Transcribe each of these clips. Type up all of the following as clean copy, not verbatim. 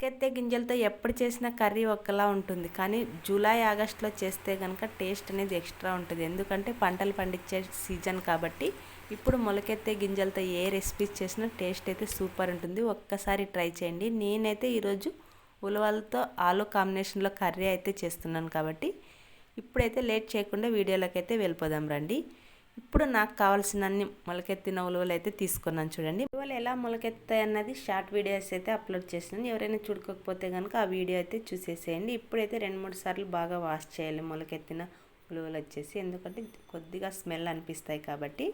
మొలకెత్తే గింజలతో ఎప్పుడు చేసిన కర్రీ ఒకలా ఉంటుంది, కానీ జూలై ఆగస్టులో చేస్తే కనుక టేస్ట్ అనేది ఎక్స్ట్రా ఉంటుంది. ఎందుకంటే పంటలు పండించే సీజన్ కాబట్టి ఇప్పుడు మొలకెత్తే గింజలతో ఏ రెసిపీస్ చేసినా టేస్ట్ అయితే సూపర్ ఉంటుంది. ఒక్కసారి ట్రై చేయండి. నేనైతే ఈరోజు ఉలవలతో ఆలు కాంబినేషన్లో కర్రీ అయితే చేస్తున్నాను కాబట్టి ఇప్పుడైతే లేట్ చేయకుండా వీడియోలోకి అయితే వెళ్ళిపోదాం రండి. ఇప్పుడు నాకు కావాల్సిన అన్ని మొలకెత్తిన ఉలవలు అయితే తీసుకున్నాను. చూడండి, ఉలవలు ఎలా మొలకెత్తాయి అన్నది షార్ట్ వీడియోస్ అయితే అప్లోడ్ చేసినాను. ఎవరైనా చూడకపోతే కనుక ఆ వీడియో అయితే చూసేసేయండి. ఇప్పుడైతే 2-3 సార్లు బాగా వాష్ చేయాలి మొలకెత్తిన ఉలవలు వచ్చేసి, ఎందుకంటే కొద్దిగా స్మెల్ అనిపిస్తాయి కాబట్టి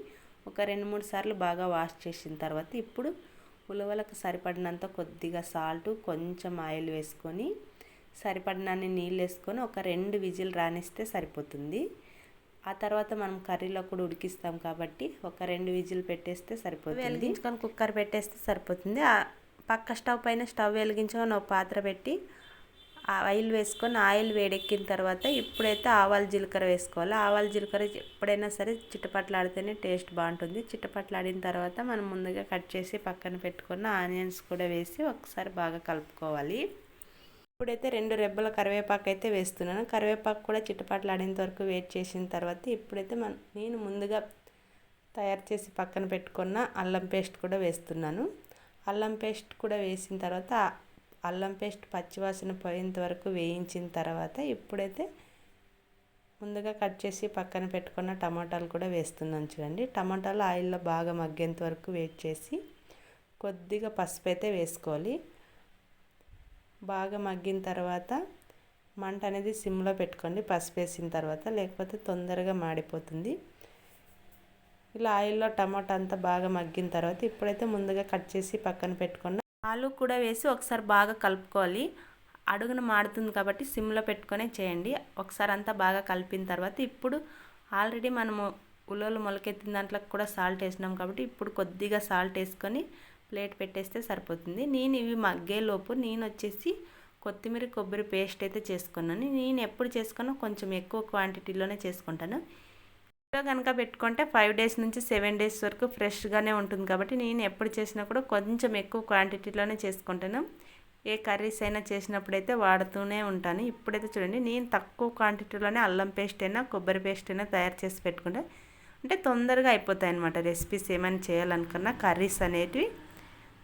ఒక 2-3 సార్లు బాగా వాష్ చేసిన తర్వాత ఇప్పుడు ఉలవలకు సరిపడినంత కొద్దిగా సాల్ట్, కొంచెం ఆయిల్ వేసుకొని సరిపడినన్ని నీళ్ళు వేసుకొని ఒక 2 విజిల్ రానిస్తే సరిపోతుంది. ఆ తర్వాత మనం కర్రీలో కూడా ఉడికిస్తాం కాబట్టి ఒక 2 విజిల్ పెట్టేస్తే సరిపోతుంది. వెలిగించుకొని కుక్కర్ పెట్టేస్తే సరిపోతుంది. పక్క స్టవ్ పైన స్టవ్ వెలిగించుకొని ఒక పాత్ర పెట్టి ఆయిల్ వేసుకొని ఆయిల్ వేడెక్కిన తర్వాత ఇప్పుడైతే ఆవాలు జీలకర్ర వేసుకోవాలి. ఆవాలు జీలకర్ర ఎప్పుడైనా సరే చిటపట్లాడితేనే టేస్ట్ బాగుంటుంది. చిటపట్లాడిన తర్వాత మనం ముందుగా కట్ చేసి పక్కన పెట్టుకున్న ఆనియన్స్ కూడా వేసి ఒకసారి బాగా కలుపుకోవాలి. ఇప్పుడైతే 2 రెబ్బల కరివేపాకు అయితే వేస్తున్నాను. కరివేపాకు కూడా చిటపట్లాడేంత వరకు వెయిట్ చేసిన తర్వాత ఇప్పుడైతే నేను ముందుగా తయారు చేసి పక్కన పెట్టుకున్న అల్లం పేస్ట్ కూడా వేస్తున్నాను. అల్లం పేస్ట్ కూడా వేసిన తర్వాత అల్లం పేస్ట్ పచ్చివాసన పోయేంత వరకు వేయించిన తర్వాత ఇప్పుడైతే ముందుగా కట్ చేసి పక్కన పెట్టుకున్న టమాటాలు కూడా వేస్తున్నాను. చూడండి, టమాటాలు ఆయిల్లో బాగా మగ్గేంత వరకు వెయిట్ చేసి కొద్దిగా పసుపు అయితే వేసుకోవాలి. బాగా మగ్గిన తర్వాత మంట అనేది సిమ్లో పెట్టుకోండి పసుపు వేసిన తర్వాత, లేకపోతే తొందరగా మాడిపోతుంది. ఇలా ఆయిల్లో టమాటా అంతా బాగా మగ్గిన తర్వాత ఇప్పుడైతే ముందుగా కట్ చేసి పక్కన పెట్టుకున్న ఆలు కూడా వేసి ఒకసారి బాగా కలుపుకోవాలి. అడుగున మాడుతుంది కాబట్టి సిమ్లో పెట్టుకొనే చేయండి. ఒకసారి అంతా బాగా కలిపిన తర్వాత ఇప్పుడు ఆల్రెడీ మనము ఉలవలు మొలకెత్తిన దాంట్లో కూడా సాల్ట్ వేసినాం కాబట్టి ఇప్పుడు కొద్దిగా సాల్ట్ వేసుకొని ప్లేట్ పెట్టేస్తే సరిపోతుంది. నేను ఇవి మగ్గేలోపు నేను వచ్చేసి కొత్తిమీర కొబ్బరి పేస్ట్ అయితే చేసుకున్నాను. నేను ఎప్పుడు చేసుకున్నా కొంచెం ఎక్కువ క్వాంటిటీలోనే చేసుకుంటాను. ఇంట్లో కనుక పెట్టుకుంటే 5 డేస్ నుంచి 7 డేస్ వరకు ఫ్రెష్గానే ఉంటుంది కాబట్టి నేను ఎప్పుడు చేసినా కూడా కొంచెం ఎక్కువ క్వాంటిటీలోనే చేసుకుంటాను. ఏ కర్రీస్ అయినా చేసినప్పుడైతే వాడుతూనే ఉంటాను. ఇప్పుడైతే చూడండి, నేను తక్కువ క్వాంటిటీలోనే అల్లం పేస్ట్ అయినా కొబ్బరి పేస్ట్ అయినా తయారు చేసి పెట్టుకుంటే అంటే తొందరగా అయిపోతాయి అన్నమాట. రెసిపీస్ ఏమైనా చేయాలనుకున్నా కర్రీస్ అనేటివి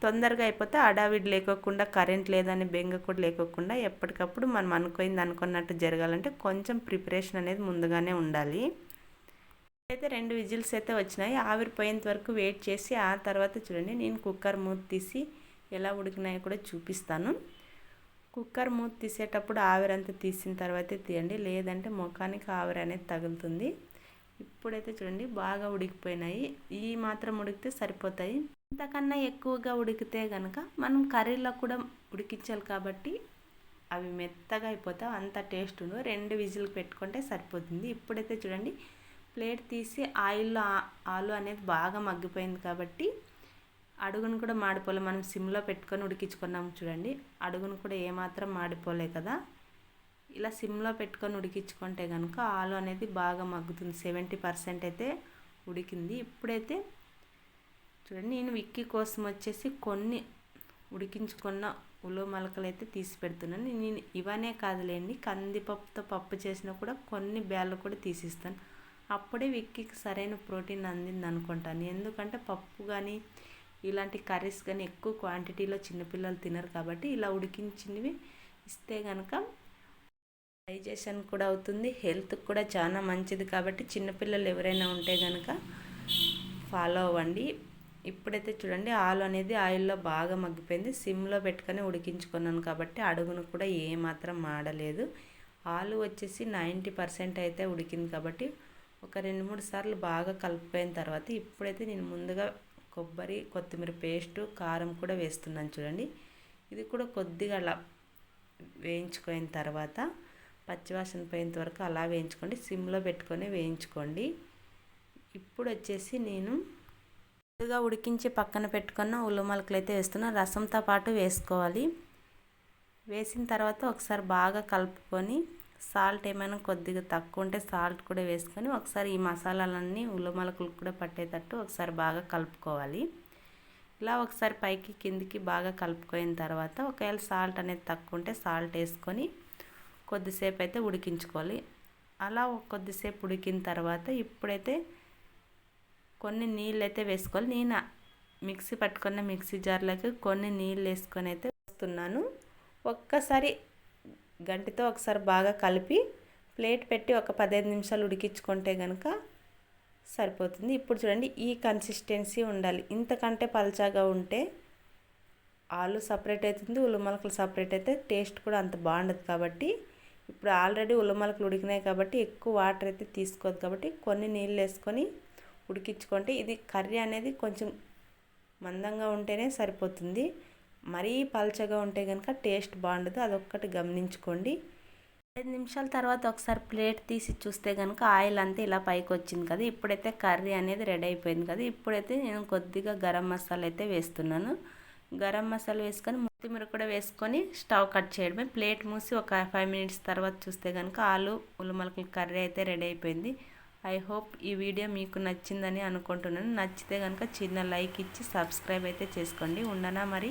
తొందరగా అయిపోతే హడావిడి లేకోకుండా, కరెంట్ లేదని బెంగ కూడా లేకోకుండా ఎప్పటికప్పుడు మనం అనుకున్నట్టు జరగాలంటే కొంచెం ప్రిపరేషన్ అనేది ముందుగానే ఉండాలి. అయితే 2 విజిల్స్ అయితే వచ్చినాయి. ఆవిరిపోయేంత వరకు వెయిట్ చేసి ఆ తర్వాత చూడండి, నేను కుక్కర్ మూత తీసి ఎలా ఉడికినాయో కూడా చూపిస్తాను. కుక్కర్ మూత తీసేటప్పుడు ఆవిరంతా తీసిన తర్వాతే తీయండి, లేదంటే ముఖానికి ఆవిరి అనేది తగులుతుంది. ఇప్పుడైతే చూడండి బాగా ఉడికిపోయినాయి. ఈ మాత్రం ఉడికితే సరిపోతాయి. ఇంతకన్నా ఎక్కువగా ఉడికితే కనుక మనం కర్రీలో కూడా ఉడికించాలి కాబట్టి అవి మెత్తగా అయిపోతాయి, అంత టేస్ట్ ఉండవు. 2 విజిల్ పెట్టుకుంటే సరిపోతుంది. ఇప్పుడైతే చూడండి ప్లేట్ తీసి ఆయిల్లో ఆలు అనేది బాగా మగ్గిపోయింది కాబట్టి అడుగును కూడా మాడిపోలే. మనం సిమ్లో పెట్టుకొని ఉడికించుకున్నాము చూడండి, అడుగును కూడా ఏమాత్రం మాడిపోలే కదా. ఇలా సిమ్లో పెట్టుకొని ఉడికించుకుంటే కనుక ఆలు అనేది బాగా మగ్గుతుంది. 70% అయితే ఉడికింది. ఇప్పుడైతే చూడండి, నేను విక్కీ కోసం వచ్చేసి కొన్ని ఉడికించుకున్న ఉలవ మొలకలు అయితే తీసి పెడుతున్నాను. నేను ఇవనే కాదులేండి, కందిపప్పుతో పప్పు చేసినా కూడా కొన్ని బ్యాళ్ళు కూడా తీసిస్తాను. అప్పుడే విక్కీకి సరైన ప్రోటీన్ అందింది అనుకుంటాను. ఎందుకంటే పప్పు కానీ ఇలాంటి కర్రీస్ కానీ ఎక్కువ క్వాంటిటీలో చిన్నపిల్లలు తినరు కాబట్టి ఇలా ఉడికించినవి ఇస్తే కనుక డైజెషన్ కూడా అవుతుంది, హెల్త్కి కూడా చాలా మంచిది కాబట్టి చిన్నపిల్లలు ఎవరైనా ఉంటే కనుక ఫాలో అవ్వండి. ఇప్పుడైతే చూడండి ఆలు అనేది ఆయిల్లో బాగా మగ్గిపోయింది. సిమ్లో పెట్టుకొని ఉడికించుకున్నాను కాబట్టి అడుగును కూడా ఏమాత్రం మాడలేదు. ఆలు వచ్చేసి 90% అయితే ఉడికింది కాబట్టి ఒక 2-3 సార్లు బాగా కలిపిపోయిన తర్వాత ఇప్పుడైతే నేను ముందుగా కొబ్బరి కొత్తిమీర పేస్టు కారం కూడా వేస్తున్నాను. చూడండి, ఇది కూడా కొద్దిగా అలా వేయించుకున్న తర్వాత పచ్చివాసన పోయేంత వరకు అలా వేయించుకోండి, సిమ్లో పెట్టుకొని వేయించుకోండి. ఇప్పుడు వచ్చేసి నేను ముందుగా ఉడికించి పక్కన పెట్టుకున్న ఉల్లి మొలకలు అయితే వేస్తున్నా. రసంతో పాటు వేసుకోవాలి. వేసిన తర్వాత ఒకసారి బాగా కలుపుకొని సాల్ట్ ఏమైనా కొద్దిగా తక్కువ ఉంటే సాల్ట్ కూడా వేసుకొని ఒకసారి ఈ మసాలాలన్నీ ఉల్లి మొలకలు కూడా పట్టేటట్టు ఒకసారి బాగా కలుపుకోవాలి. ఇలా ఒకసారి పైకి కిందికి బాగా కలుపుకోయిన తర్వాత ఒకవేళ సాల్ట్ అనేది తక్కువ ఉంటే సాల్ట్ వేసుకొని కొద్దిసేపు అయితే ఉడికించుకోవాలి. అలా కొద్దిసేపు ఉడికిన తర్వాత ఇప్పుడైతే కొన్ని నీళ్ళు అయితే వేసుకోవాలి. నేను మిక్సీ పట్టుకున్న మిక్సీ జార్లోకి కొన్ని నీళ్ళు వేసుకొని అయితే వస్తున్నాను. ఒక్కసారి గంటితో ఒకసారి బాగా కలిపి ప్లేట్ పెట్టి ఒక 15 నిమిషాలు ఉడికించుకుంటే కనుక సరిపోతుంది. ఇప్పుడు చూడండి, ఈ కన్సిస్టెన్సీ ఉండాలి. ఇంతకంటే పల్చగా ఉంటే ఆలు సపరేట్ అవుతుంది, ఉల్లిమొలకలు సపరేట్ అయితే టేస్ట్ కూడా అంత బాగుండదు. కాబట్టి ఇప్పుడు ఆల్రెడీ ఉల్లిమొలకలు ఉడికినాయి కాబట్టి ఎక్కువ వాటర్ అయితే తీసుకోదు. కాబట్టి కొన్ని నీళ్ళు వేసుకొని ఉడికించుకుంటే ఇది కర్రీ అనేది కొంచెం మందంగా ఉంటేనే సరిపోతుంది. మరీ పల్చగా ఉంటే కనుక టేస్ట్ బాగుండదు. అదొక్కటి గమనించుకోండి. 5 నిమిషాల తర్వాత ఒకసారి ప్లేట్ తీసి చూస్తే కనుక ఆయిల్ అంతా ఇలా పైకి వచ్చింది కదా. ఇప్పుడైతే కర్రీ అనేది రెడీ అయిపోయింది కదా. ఇప్పుడైతే నేను కొద్దిగా గరం మసాలా అయితే వేస్తున్నాను. గరం మసాలా వేసుకొని కొత్తిమీర కూడా వేసుకొని స్టవ్ కట్ చేయడమే. ప్లేట్ మూసి ఒక 5 మినిట్స్ తర్వాత చూస్తే కనుక ఆలు ఉల్లిమొలకల కర్రీ అయితే రెడీ అయిపోయింది. ఐ హోప్ ఈ వీడియో మీకు నచ్చిందని అనుకుంటున్నాను. నచ్చితే కనుక చిన్న లైక్ ఇచ్చి సబ్స్క్రైబ్ అయితే చేసుకోండి. ఉండనా మరి.